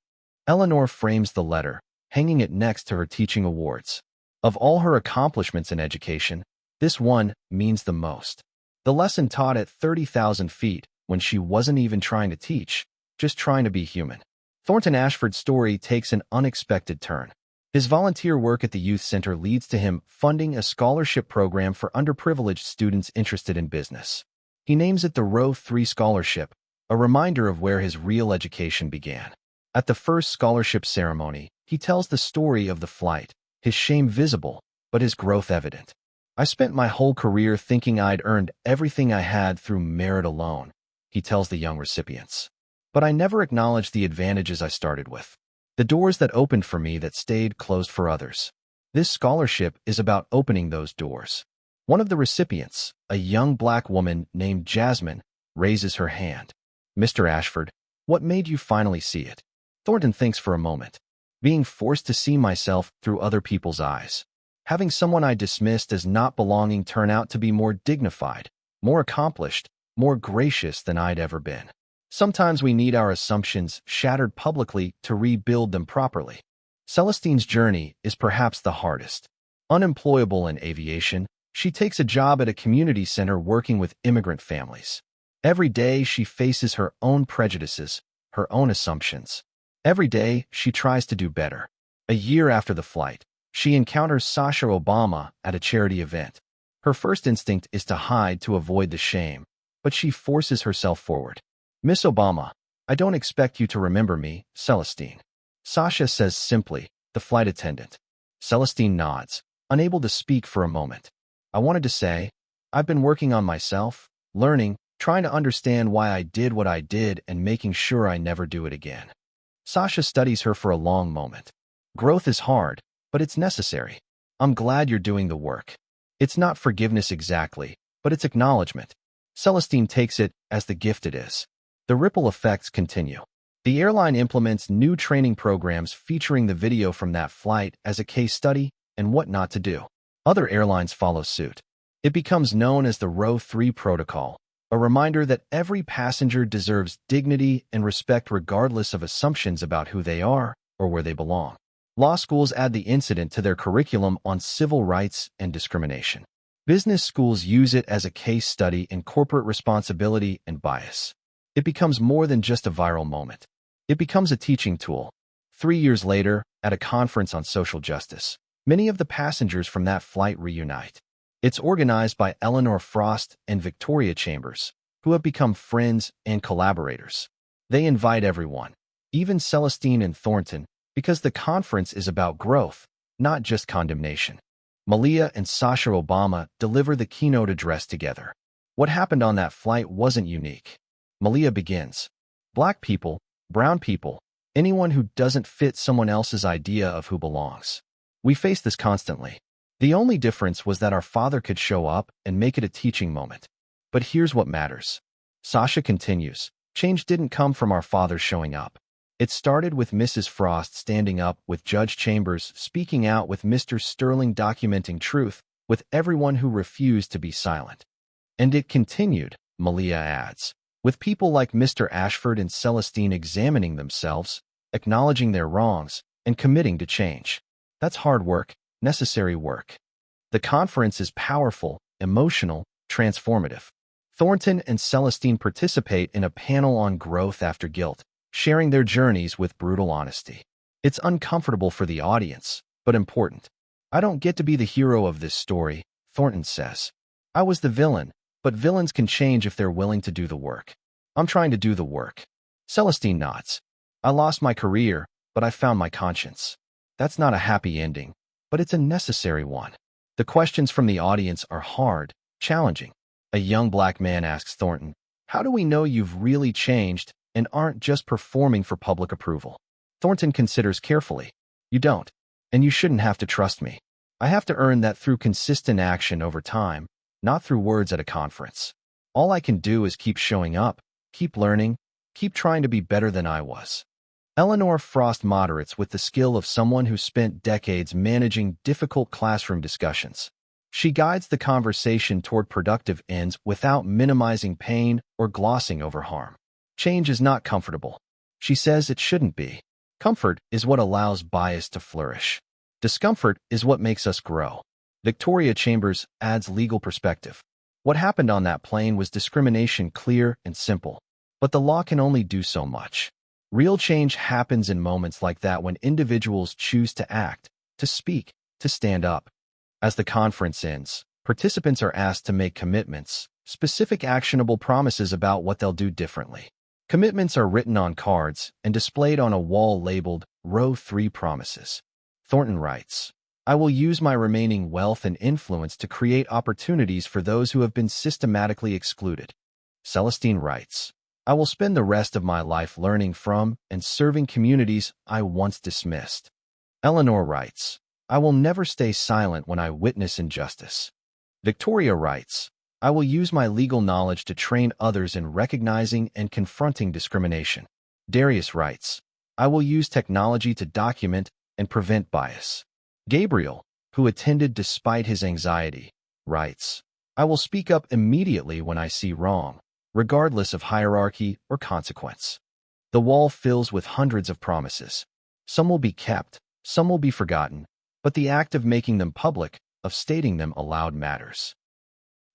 Eleanor frames the letter, hanging it next to her teaching awards. Of all her accomplishments in education, this one means the most. The lesson taught at 30,000 feet when she wasn't even trying to teach, just trying to be human. Thornton Ashford's story takes an unexpected turn. His volunteer work at the youth center leads to him funding a scholarship program for underprivileged students interested in business. He names it the Row 3 Scholarship, a reminder of where his real education began. At the first scholarship ceremony, he tells the story of the flight, his shame visible, but his growth evident. I spent my whole career thinking I'd earned everything I had through merit alone, he tells the young recipients. But I never acknowledged the advantages I started with. The doors that opened for me that stayed closed for others. This scholarship is about opening those doors. One of the recipients, a young black woman named Jasmine, raises her hand. Mr. Ashford, what made you finally see it? Thornton thinks for a moment. Being forced to see myself through other people's eyes. Having someone I dismissed as not belonging turn out to be more dignified, more accomplished, more gracious than I'd ever been. Sometimes we need our assumptions shattered publicly to rebuild them properly. Celestine's journey is perhaps the hardest. Unemployable in aviation, she takes a job at a community center working with immigrant families. Every day she faces her own prejudices, her own assumptions. Every day she tries to do better. A year after the flight, she encounters Sasha Obama at a charity event. Her first instinct is to hide to avoid the shame, but she forces herself forward. Miss Obama, I don't expect you to remember me, Celestine. Sasha says simply, the flight attendant. Celestine nods, unable to speak for a moment. I wanted to say, I've been working on myself, learning, trying to understand why I did what I did and making sure I never do it again. Sasha studies her for a long moment. Growth is hard, but it's necessary. I'm glad you're doing the work. It's not forgiveness exactly, but it's acknowledgement. Celestine takes it as the gift it is. The ripple effects continue. The airline implements new training programs featuring the video from that flight as a case study and what not to do. Other airlines follow suit. It becomes known as the Row 3 Protocol, a reminder that every passenger deserves dignity and respect regardless of assumptions about who they are or where they belong. Law schools add the incident to their curriculum on civil rights and discrimination. Business schools use it as a case study in corporate responsibility and bias. It becomes more than just a viral moment. It becomes a teaching tool. 3 years later, at a conference on social justice, many of the passengers from that flight reunite. It's organized by Eleanor Frost and Victoria Chambers, who have become friends and collaborators. They invite everyone, even Celestine and Thornton, because the conference is about growth, not just condemnation. Malia and Sasha Obama deliver the keynote address together. What happened on that flight wasn't unique. Malia begins. Black people, brown people, anyone who doesn't fit someone else's idea of who belongs. We face this constantly. The only difference was that our father could show up and make it a teaching moment. But here's what matters. Sasha continues. Change didn't come from our father showing up. It started with Mrs. Frost standing up, with Judge Chambers speaking out, with Mr. Sterling documenting truth, with everyone who refused to be silent. And it continued, Malia adds, with people like Mr. Ashford and Celestine examining themselves, acknowledging their wrongs, and committing to change. That's hard work, necessary work. The conference is powerful, emotional, transformative. Thornton and Celestine participate in a panel on growth after guilt, sharing their journeys with brutal honesty. It's uncomfortable for the audience, but important. I don't get to be the hero of this story, Thornton says. I was the villain, but villains can change if they're willing to do the work. I'm trying to do the work. Celestine nods. I lost my career, but I found my conscience. That's not a happy ending, but it's a necessary one. The questions from the audience are hard, challenging. A young black man asks Thornton, "How do we know you've really changed and aren't just performing for public approval?" Thornton considers carefully. "You don't, and you shouldn't have to trust me. I have to earn that through consistent action over time, not through words at a conference. All I can do is keep showing up, keep learning, keep trying to be better than I was." Eleanor Frost moderates with the skill of someone who spent decades managing difficult classroom discussions. She guides the conversation toward productive ends without minimizing pain or glossing over harm. Change is not comfortable. She says it shouldn't be. Comfort is what allows bias to flourish. Discomfort is what makes us grow. Victoria Chambers adds legal perspective. What happened on that plane was discrimination, clear and simple. But the law can only do so much. Real change happens in moments like that when individuals choose to act, to speak, to stand up. As the conference ends, participants are asked to make commitments, specific actionable promises about what they'll do differently. Commitments are written on cards and displayed on a wall labeled Row 3 Promises. Thornton writes, "I will use my remaining wealth and influence to create opportunities for those who have been systematically excluded." Celestine writes, "I will spend the rest of my life learning from and serving communities I once dismissed." Eleanor writes, "I will never stay silent when I witness injustice." Victoria writes, "I will use my legal knowledge to train others in recognizing and confronting discrimination." Darius writes, "I will use technology to document and prevent bias." Gabriel, who attended despite his anxiety, writes, "I will speak up immediately when I see wrong, regardless of hierarchy or consequence." The wall fills with hundreds of promises. Some will be kept, some will be forgotten, but the act of making them public, of stating them aloud matters.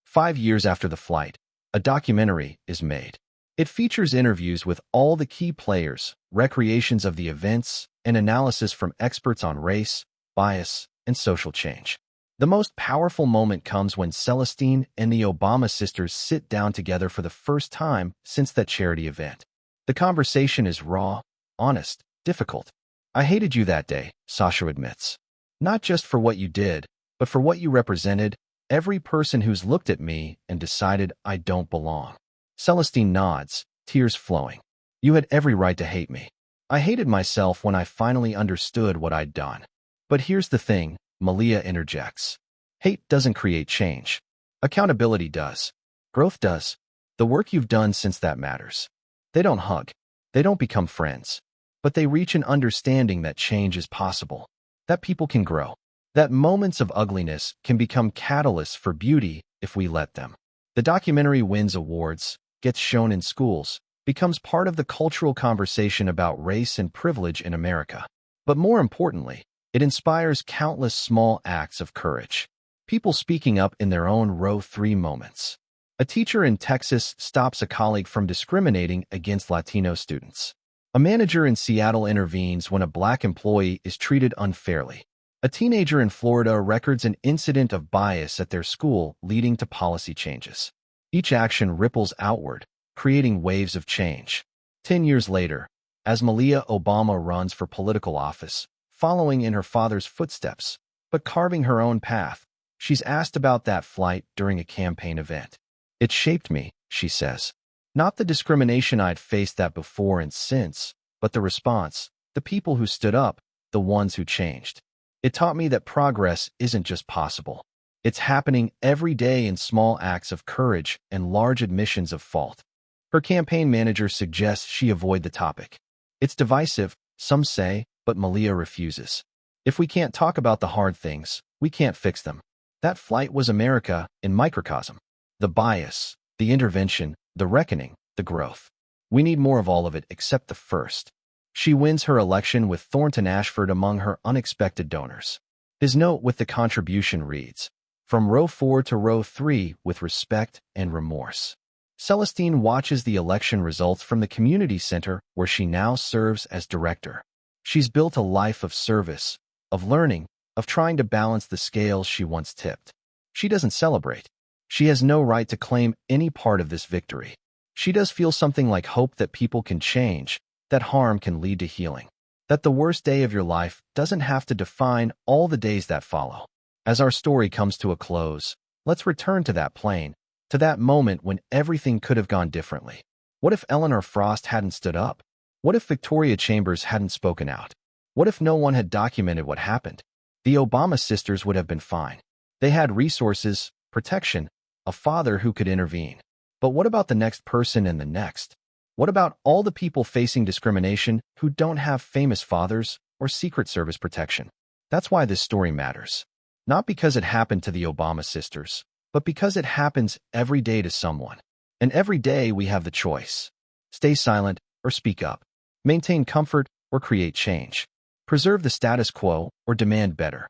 5 years after the flight, a documentary is made. It features interviews with all the key players, recreations of the events, and analysis from experts on race, bias, and social change. The most powerful moment comes when Celestine and the Obama sisters sit down together for the first time since that charity event. The conversation is raw, honest, difficult. "I hated you that day," Sasha admits. "Not just for what you did, but for what you represented, every person who's looked at me and decided I don't belong." Celestine nods, tears flowing. "You had every right to hate me. I hated myself when I finally understood what I'd done." But here's the thing, Malia interjects. Hate doesn't create change. Accountability does. Growth does. The work you've done since that matters. They don't hug. They don't become friends. But they reach an understanding that change is possible. That people can grow. That moments of ugliness can become catalysts for beauty if we let them. The documentary wins awards, gets shown in schools, becomes part of the cultural conversation about race and privilege in America. But more importantly, it inspires countless small acts of courage. People speaking up in their own Row 3 moments. A teacher in Texas stops a colleague from discriminating against Latino students. A manager in Seattle intervenes when a black employee is treated unfairly. A teenager in Florida records an incident of bias at their school leading to policy changes. Each action ripples outward, creating waves of change. 10 years later, as Malia Obama runs for political office, following in her father's footsteps, but carving her own path, she's asked about that flight during a campaign event. "It shaped me," she says. "Not the discrimination I'd faced that before and since, but the response, the people who stood up, the ones who changed. It taught me that progress isn't just possible. It's happening every day in small acts of courage and large admissions of fault." Her campaign manager suggests she avoid the topic. It's divisive, some say, but Malia refuses. "If we can't talk about the hard things, we can't fix them." That flight was America in microcosm. The bias, the intervention, the reckoning, the growth. We need more of all of it except the first. She wins her election with Thornton Ashford among her unexpected donors. His note with the contribution reads, "From Row 4 to Row 3 with respect and remorse." Celestine watches the election results from the community center where she now serves as director. She's built a life of service, of learning, of trying to balance the scales she once tipped. She doesn't celebrate. She has no right to claim any part of this victory. She does feel something like hope that people can change, that harm can lead to healing. That the worst day of your life doesn't have to define all the days that follow. As our story comes to a close, let's return to that plane, to that moment when everything could have gone differently. What if Eleanor Frost hadn't stood up? What if Victoria Chambers hadn't spoken out? What if no one had documented what happened? The Obama sisters would have been fine. They had resources, protection, a father who could intervene. But what about the next person and the next? What about all the people facing discrimination who don't have famous fathers or Secret Service protection? That's why this story matters. Not because it happened to the Obama sisters, but because it happens every day to someone. And every day we have the choice. Stay silent or speak up. Maintain comfort or create change. Preserve the status quo or demand better.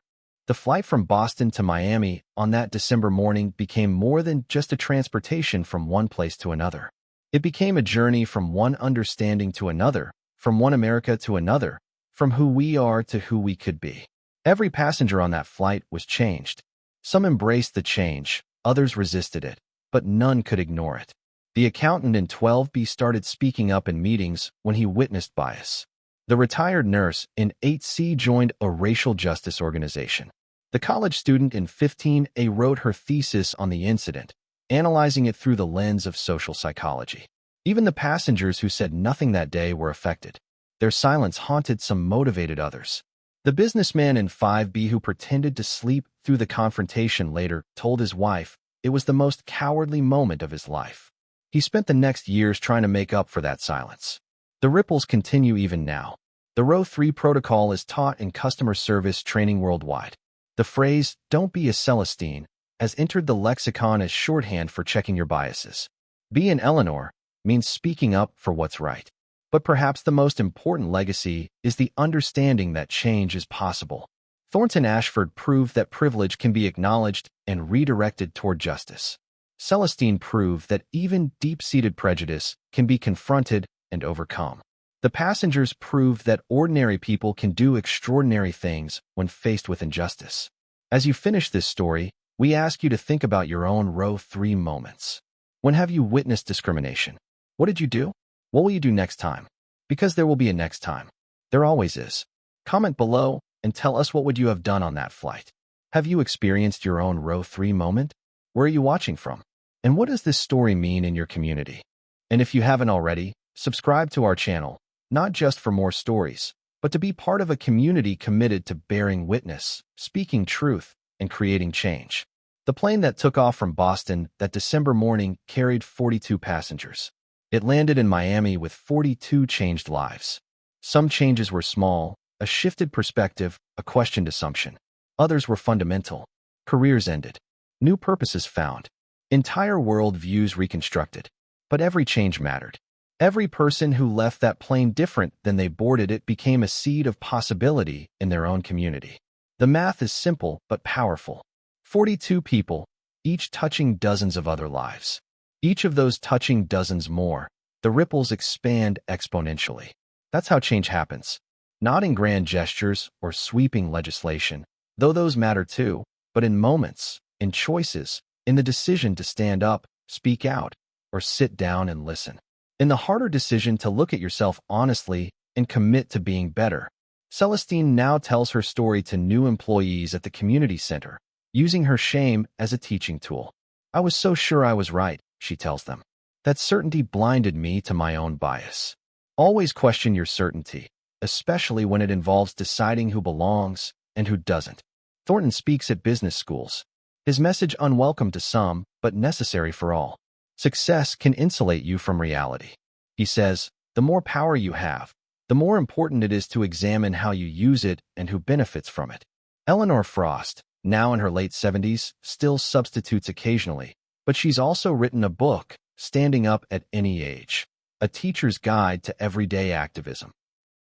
The flight from Boston to Miami on that December morning became more than just a transportation from one place to another. It became a journey from one understanding to another, from one America to another, from who we are to who we could be. Every passenger on that flight was changed. Some embraced the change, others resisted it, but none could ignore it. The accountant in 12B started speaking up in meetings when he witnessed bias. The retired nurse in 8C joined a racial justice organization. The college student in 15A wrote her thesis on the incident, analyzing it through the lens of social psychology. Even the passengers who said nothing that day were affected. Their silence haunted some motivated others. The businessman in 5B who pretended to sleep through the confrontation later told his wife it was the most cowardly moment of his life. He spent the next years trying to make up for that silence. The ripples continue even now. The Row 3 protocol is taught in customer service training worldwide. The phrase, "Don't be a Celestine," has entered the lexicon as shorthand for checking your biases. Be an Eleanor means speaking up for what's right. But perhaps the most important legacy is the understanding that change is possible. Thornton Ashford proved that privilege can be acknowledged and redirected toward justice. Celestine proved that even deep-seated prejudice can be confronted and overcome. The passengers proved that ordinary people can do extraordinary things when faced with injustice. As you finish this story, we ask you to think about your own Row 3 moments. When have you witnessed discrimination? What did you do? What will you do next time? Because there will be a next time. There always is. Comment below and tell us what would you have done on that flight. Have you experienced your own Row 3 moment? Where are you watching from? And what does this story mean in your community? And if you haven't already, subscribe to our channel, not just for more stories, but to be part of a community committed to bearing witness, speaking truth, and creating change. The plane that took off from Boston that December morning carried 42 passengers. It landed in Miami with 42 changed lives. Some changes were small, a shifted perspective, a questioned assumption. Others were fundamental. Careers ended. New purposes found. Entire world views reconstructed. But every change mattered. Every person who left that plane different than they boarded it became a seed of possibility in their own community. The math is simple but powerful. 42 people, each touching dozens of other lives. Each of those touching dozens more, the ripples expand exponentially. That's how change happens. Not in grand gestures or sweeping legislation, though those matter too, but in moments, in choices, in the decision to stand up, speak out, or sit down and listen. In the harder decision to look at yourself honestly and commit to being better. Celestine now tells her story to new employees at the community center, using her shame as a teaching tool. "I was so sure I was right," she tells them. "That certainty blinded me to my own bias." Always question your certainty, especially when it involves deciding who belongs and who doesn't. Thornton speaks at business schools. His message unwelcome to some, but necessary for all. Success can insulate you from reality. He says, the more power you have, the more important it is to examine how you use it and who benefits from it. Eleanor Frost, now in her late 70s, still substitutes occasionally, but she's also written a book, Standing Up at Any Age, a teacher's guide to everyday activism.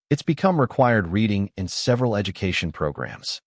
It's become required reading in several education programs.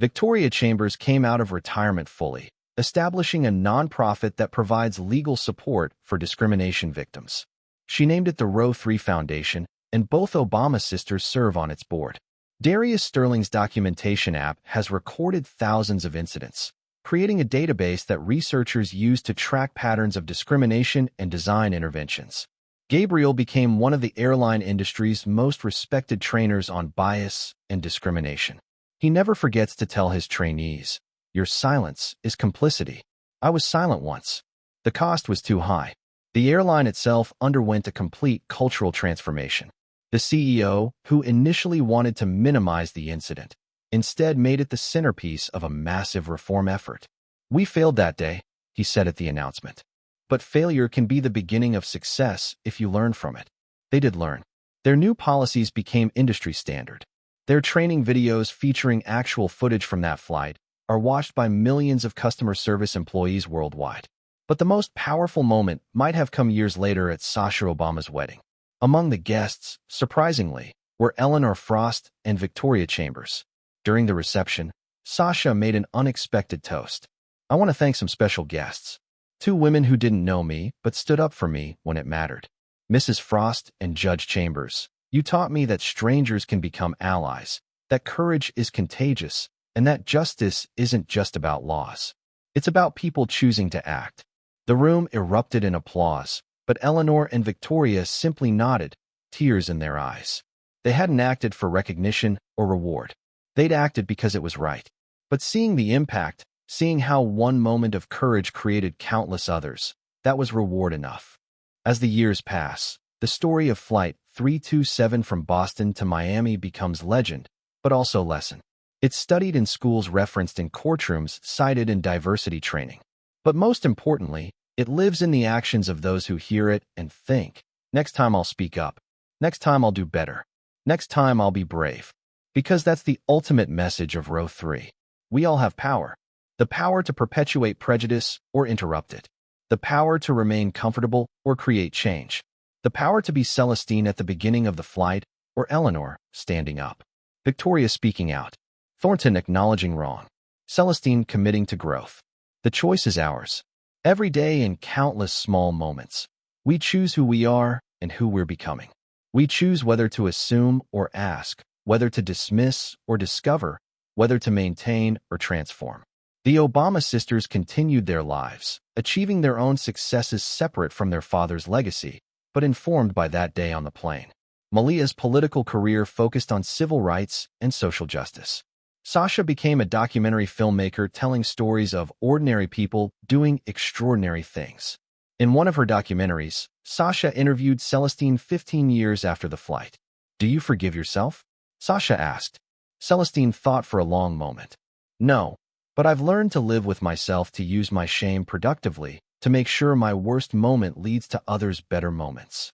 Victoria Chambers came out of retirement fully, establishing a nonprofit that provides legal support for discrimination victims. She named it the Row 3 Foundation, and both Obama sisters serve on its board. Darius Sterling's documentation app has recorded thousands of incidents, creating a database that researchers use to track patterns of discrimination and design interventions. Gabriel became one of the airline industry's most respected trainers on bias and discrimination. He never forgets to tell his trainees, "Your silence is complicity." I was silent once. The cost was too high. The airline itself underwent a complete cultural transformation. The CEO, who initially wanted to minimize the incident, instead made it the centerpiece of a massive reform effort. "We failed that day," he said at the announcement. "But failure can be the beginning of success if you learn from it." They did learn. Their new policies became industry standard. Their training videos featuring actual footage from that flight are watched by millions of customer service employees worldwide. But the most powerful moment might have come years later at Sasha Obama's wedding. Among the guests, surprisingly, were Eleanor Frost and Victoria Chambers. During the reception, Sasha made an unexpected toast. "I want to thank some special guests. Two women who didn't know me but stood up for me when it mattered. Mrs. Frost and Judge Chambers, you taught me that strangers can become allies, that courage is contagious, and that justice isn't just about laws. It's about people choosing to act." The room erupted in applause, but Eleanor and Victoria simply nodded, tears in their eyes. They hadn't acted for recognition or reward. They'd acted because it was right. But seeing the impact, seeing how one moment of courage created countless others, that was reward enough. As the years pass, the story of Flight 327 from Boston to Miami becomes legend, but also lesson. It's studied in schools, referenced in courtrooms, cited in diversity training. But most importantly, it lives in the actions of those who hear it and think, "Next time I'll speak up. Next time I'll do better. Next time I'll be brave." Because that's the ultimate message of Row 3. We all have power. The power to perpetuate prejudice or interrupt it. The power to remain comfortable or create change. The power to be Celestine at the beginning of the flight or Eleanor standing up. Victoria speaking out. Thornton acknowledging wrong. Celestine committing to growth. The choice is ours. Every day in countless small moments, we choose who we are and who we're becoming. We choose whether to assume or ask, whether to dismiss or discover, whether to maintain or transform. The Obama sisters continued their lives, achieving their own successes separate from their father's legacy, but informed by that day on the plane. Malia's political career focused on civil rights and social justice. Sasha became a documentary filmmaker telling stories of ordinary people doing extraordinary things. In one of her documentaries, Sasha interviewed Celestine 15 years after the flight. "Do you forgive yourself?" Sasha asked. Celestine thought for a long moment. "No, but I've learned to live with myself, to use my shame productively, to make sure my worst moment leads to others' better moments."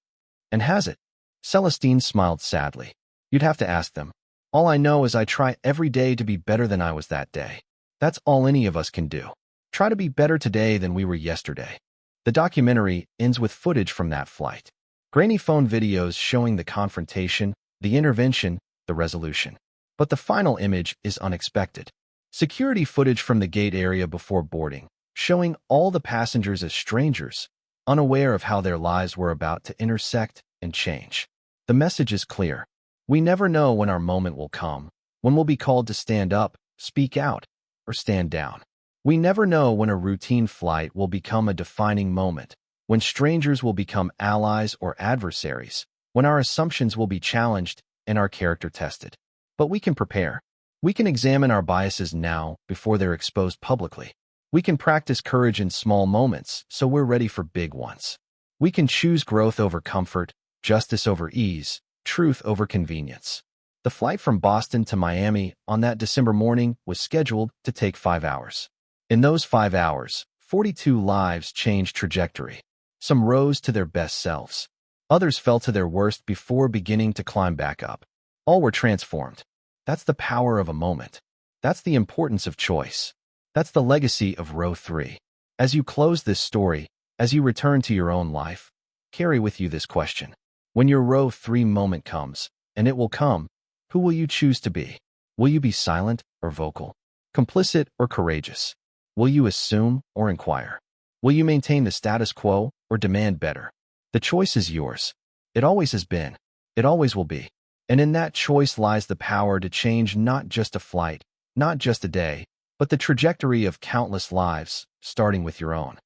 "And has it?" Celestine smiled sadly. "You'd have to ask them. All I know is I try every day to be better than I was that day. That's all any of us can do. Try to be better today than we were yesterday." The documentary ends with footage from that flight. Grainy phone videos showing the confrontation, the intervention, the resolution. But the final image is unexpected. Security footage from the gate area before boarding, showing all the passengers as strangers, unaware of how their lives were about to intersect and change. The message is clear. We never know when our moment will come, when we'll be called to stand up, speak out, or stand down. We never know when a routine flight will become a defining moment, when strangers will become allies or adversaries, when our assumptions will be challenged and our character tested. But we can prepare. We can examine our biases now before they're exposed publicly. We can practice courage in small moments so we're ready for big ones. We can choose growth over comfort, justice over ease, truth over convenience. The flight from Boston to Miami on that December morning was scheduled to take 5 hours. In those 5 hours, 42 lives changed trajectory. Some rose to their best selves. Others fell to their worst before beginning to climb back up. All were transformed. That's the power of a moment. That's the importance of choice. That's the legacy of Row 3. As you close this story, as you return to your own life, carry with you this question. When your Row 3 moment comes, and it will come, who will you choose to be? Will you be silent or vocal? Complicit or courageous? Will you assume or inquire? Will you maintain the status quo or demand better? The choice is yours. It always has been. It always will be. And in that choice lies the power to change not just a flight, not just a day, but the trajectory of countless lives, starting with your own.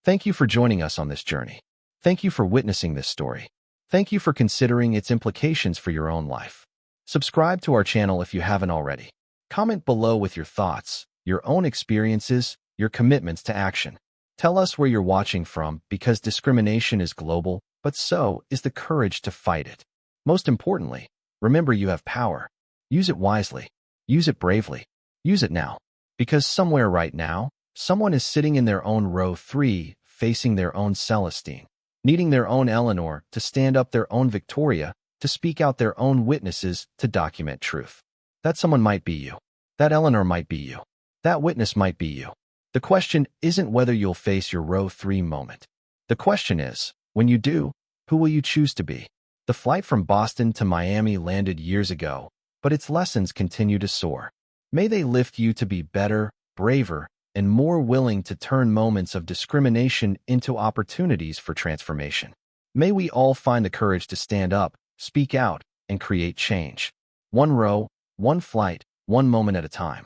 Thank you for joining us on this journey. Thank you for witnessing this story. Thank you for considering its implications for your own life. Subscribe to our channel if you haven't already. Comment below with your thoughts, your own experiences, your commitments to action. Tell us where you're watching from because discrimination is global, but so is the courage to fight it. Most importantly, remember you have power. Use it wisely. Use it bravely. Use it now. Because somewhere right now, someone is sitting in their own row 3, facing their own Celestine, needing their own Eleanor to stand up their own Victoria, to speak out their own witnesses to document truth. That someone might be you. That Eleanor might be you. That witness might be you. The question isn't whether you'll face your row 3 moment. The question is, when you do, who will you choose to be? The flight from Boston to Miami landed years ago, but its lessons continue to soar. May they lift you to be better, braver, and more willing to turn moments of discrimination into opportunities for transformation. May we all find the courage to stand up, speak out, and create change. One row, one flight, one moment at a time.